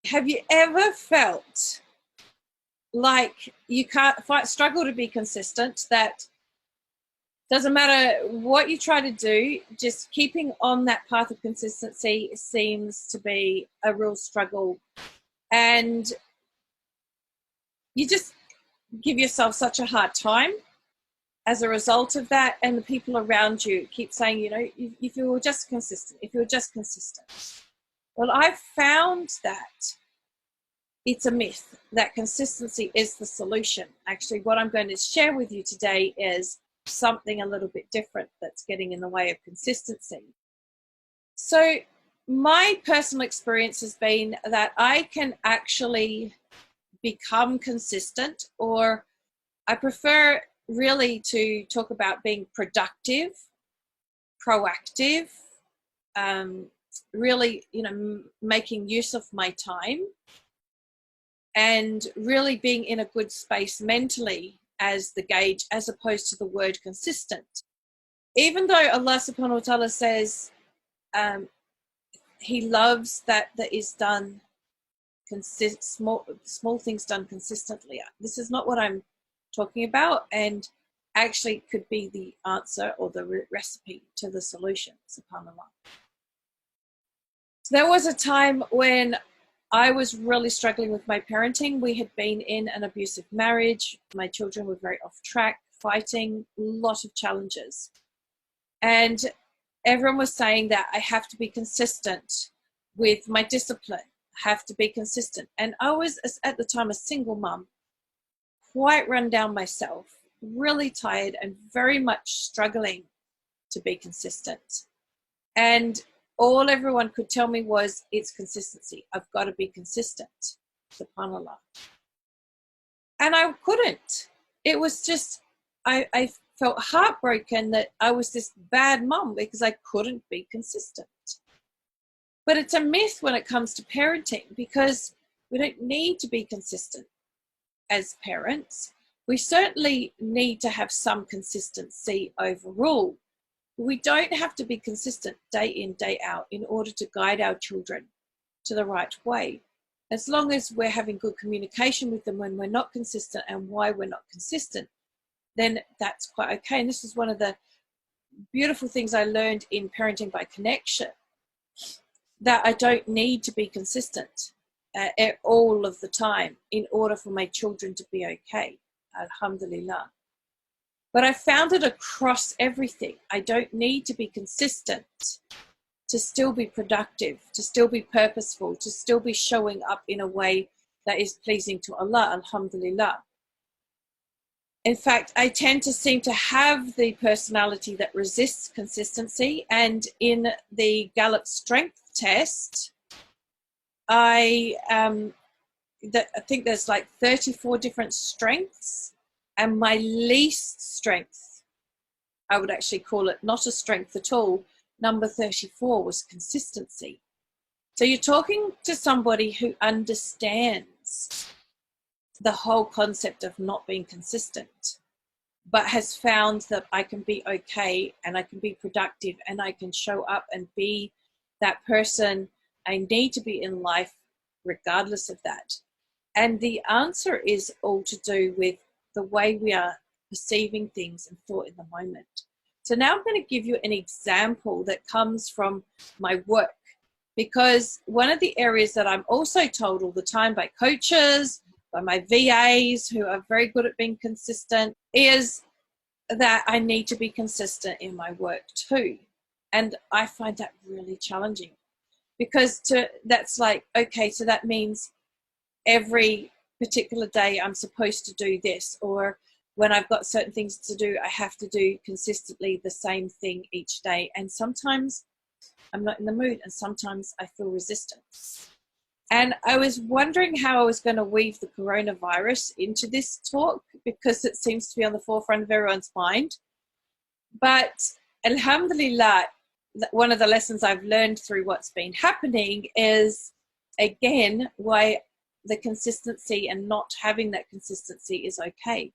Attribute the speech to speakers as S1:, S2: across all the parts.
S1: Have you ever felt like you can't struggle to be consistent, that doesn't matter what you try to do, just keeping on that path of consistency seems to be a real struggle, and you just give yourself such a hard time as a result of that, and the people around you keep saying, if you were just consistent, if you were just consistent. Well, I've found that it's a myth that consistency is the solution. Actually, what I'm going to share with you today is something a little bit different that's getting in the way of consistency. So my personal experience has been that I can actually become consistent, or I prefer really to talk about being productive, proactive, really, making use of my time, and really being in a good space mentally as the gauge, as opposed to the word consistent. Even though Allah subhanahu wa ta'ala says He loves that is done, small things done consistently. This is not what I'm talking about, and actually could be the answer or the recipe to the solution, subhanAllah. So there was a time when I was really struggling with my parenting. We had been in an abusive marriage. My children were very off track, fighting, a lot of challenges. And everyone was saying that I have to be consistent with my discipline, have to be consistent. And I was, at the time, a single mum, quite run down myself, really tired and very much struggling to be consistent. And all everyone could tell me was, it's consistency. I've got to be consistent, subhanAllah. And I couldn't. It was just, I felt heartbroken that I was this bad mum because I couldn't be consistent. But it's a myth when it comes to parenting, because we don't need to be consistent as parents. We certainly need to have some consistency overall. We don't have to be consistent day in, day out in order to guide our children to the right way. As long as we're having good communication with them when we're not consistent and why we're not consistent, then that's quite okay. And this is one of the beautiful things I learned in Parenting by Connection, that I don't need to be consistent all of the time in order for my children to be okay. Alhamdulillah. But I found it across everything. I don't need to be consistent to still be productive, to still be purposeful, to still be showing up in a way that is pleasing to Allah, alhamdulillah. In fact, I tend to seem to have the personality that resists consistency. And in the Gallup Strength Test, I think there's like 34 different strengths. And my least strength, I would actually call it not a strength at all, number 34 was consistency. So you're talking to somebody who understands the whole concept of not being consistent, but has found that I can be okay and I can be productive and I can show up and be that person I need to be in life regardless of that. And the answer is all to do with the way we are perceiving things and thought in the moment. So now I'm going to give you an example that comes from my work, because one of the areas that I'm also told all the time by coaches, by my VAs who are very good at being consistent, is that I need to be consistent in my work too. And I find that really challenging, because that's like, okay, so that means every particular day I'm supposed to do this, or when I've got certain things to do, I have to do consistently the same thing each day. And sometimes I'm not in the mood, and sometimes I feel resistance. And I was wondering how I was going to weave the coronavirus into this talk, because it seems to be on the forefront of everyone's mind. But alhamdulillah, one of the lessons I've learned through what's been happening is, again, why the consistency and not having that consistency is okay.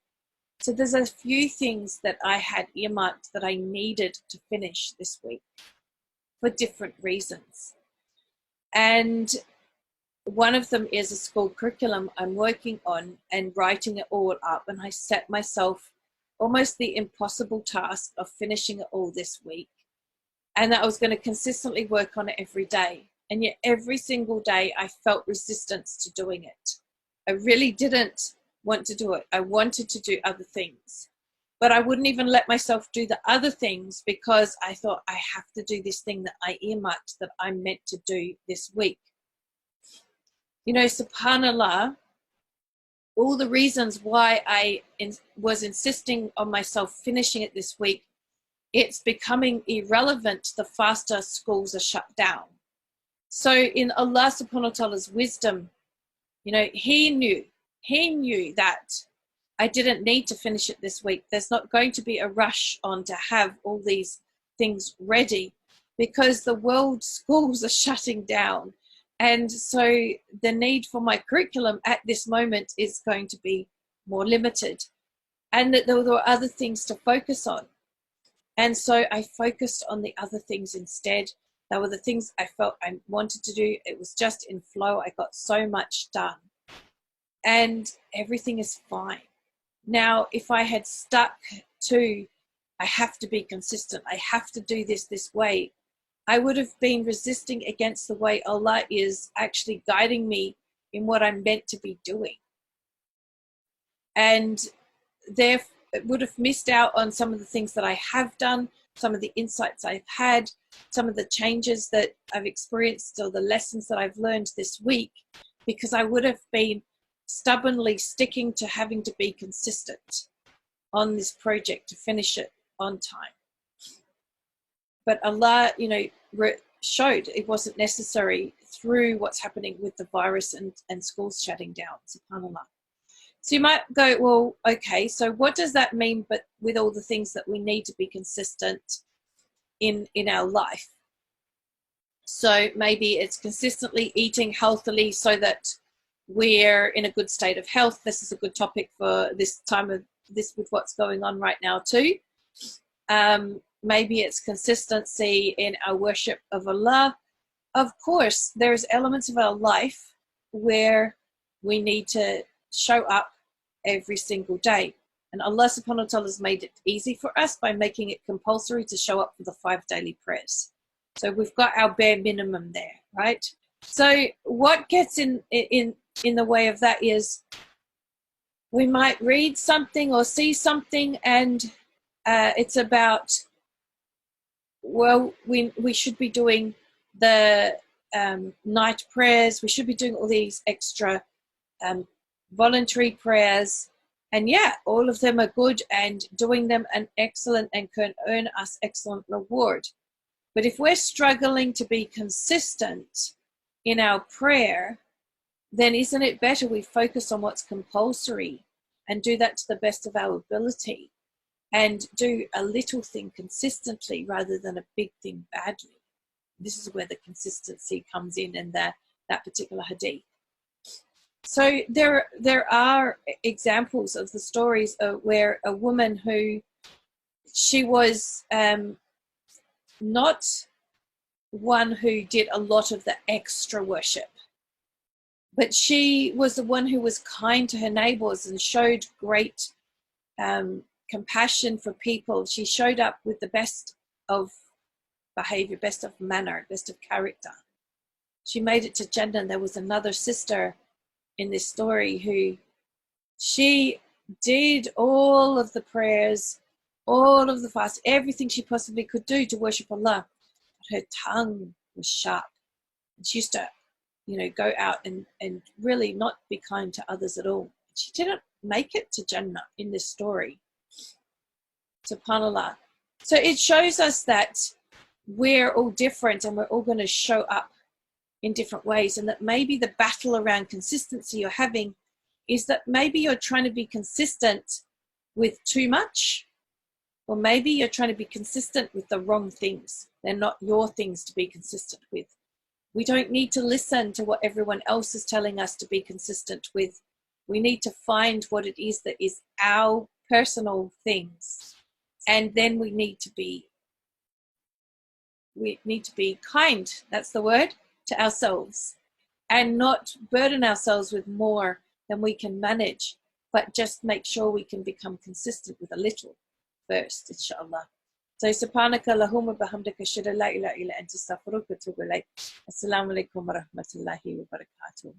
S1: So there's a few things that I had earmarked that I needed to finish this week for different reasons. And one of them is a school curriculum I'm working on and writing it all up. And I set myself almost the impossible task of finishing it all this week. And that I was going to consistently work on it every day. And yet every single day I felt resistance to doing it. I really didn't want to do it. I wanted to do other things. But I wouldn't even let myself do the other things because I thought I have to do this thing that I earmarked that I'm meant to do this week. You know, subhanAllah, all the reasons why I was insisting on myself finishing it this week, it's becoming irrelevant the faster schools are shut down. So in Allah subhanahu wa ta'ala's wisdom, you know, he knew that I didn't need to finish it this week. There's not going to be a rush on to have all these things ready because the world schools are shutting down. And so the need for my curriculum at this moment is going to be more limited, and that there were other things to focus on. And so I focused on the other things instead. They were the things I felt I wanted to do. It was just in flow. I got so much done and everything is fine. Now, if I had stuck to, I have to be consistent, I have to do this way, I would have been resisting against the way Allah is actually guiding me in what I'm meant to be doing. And therefore, it would have missed out on some of the things that I have done, some of the insights I've had, some of the changes that I've experienced or the lessons that I've learned this week, because I would have been stubbornly sticking to having to be consistent on this project to finish it on time. But Allah, you know, showed it wasn't necessary through what's happening with the virus and schools shutting down, subhanAllah. So you might go, well, okay, so what does that mean, but with all the things that we need to be consistent in our life? So maybe it's consistently eating healthily so that we're in a good state of health. This is a good topic for this time of this with what's going on right now too. Maybe it's consistency in our worship of Allah. Of course, there's elements of our life where we need to show up every single day. And Allah subhanahu wa ta'ala has made it easy for us by making it compulsory to show up for the 5 daily prayers. So we've got our bare minimum there, right? So what gets in the way of that is we might read something or see something and it's about, well, we should be doing the night prayers. We should be doing all these extra voluntary prayers. And yeah, all of them are good and doing them an excellent and can earn us excellent reward. But if we're struggling to be consistent in our prayer, then isn't it better we focus on what's compulsory and do that to the best of our ability and do a little thing consistently rather than a big thing badly? This is where the consistency comes in that particular hadith. So there are examples of the stories where a woman who, she was not one who did a lot of the extra worship, but she was the one who was kind to her neighbors and showed great compassion for people. She showed up with the best of behavior, best of manner, best of character. She made it to Jannah. And there was another sister in this story who, she did all of the prayers, all of the fast, everything she possibly could do to worship Allah. But her tongue was sharp. And she used to, you know, go out and really not be kind to others at all. She didn't make it to Jannah in this story. SubhanAllah. So it shows us that we're all different and we're all going to show up in different ways, and that maybe the battle around consistency you're having is that maybe you're trying to be consistent with too much, or maybe you're trying to be consistent with the wrong things. They're not your things to be consistent with. We don't need to listen to what everyone else is telling us to be consistent with. We need to find what it is that is our personal things, and then we need to be kind, that's the word, to ourselves, and not burden ourselves with more than we can manage, but just make sure we can become consistent with a little first, inshallah. So subhanaka Allahumma bihamdika ashhadu an la ilaha illa anta astaghfiruka wa atubu ilayk. Assalamu alaikum wa rahmatullahi wa barakatuh.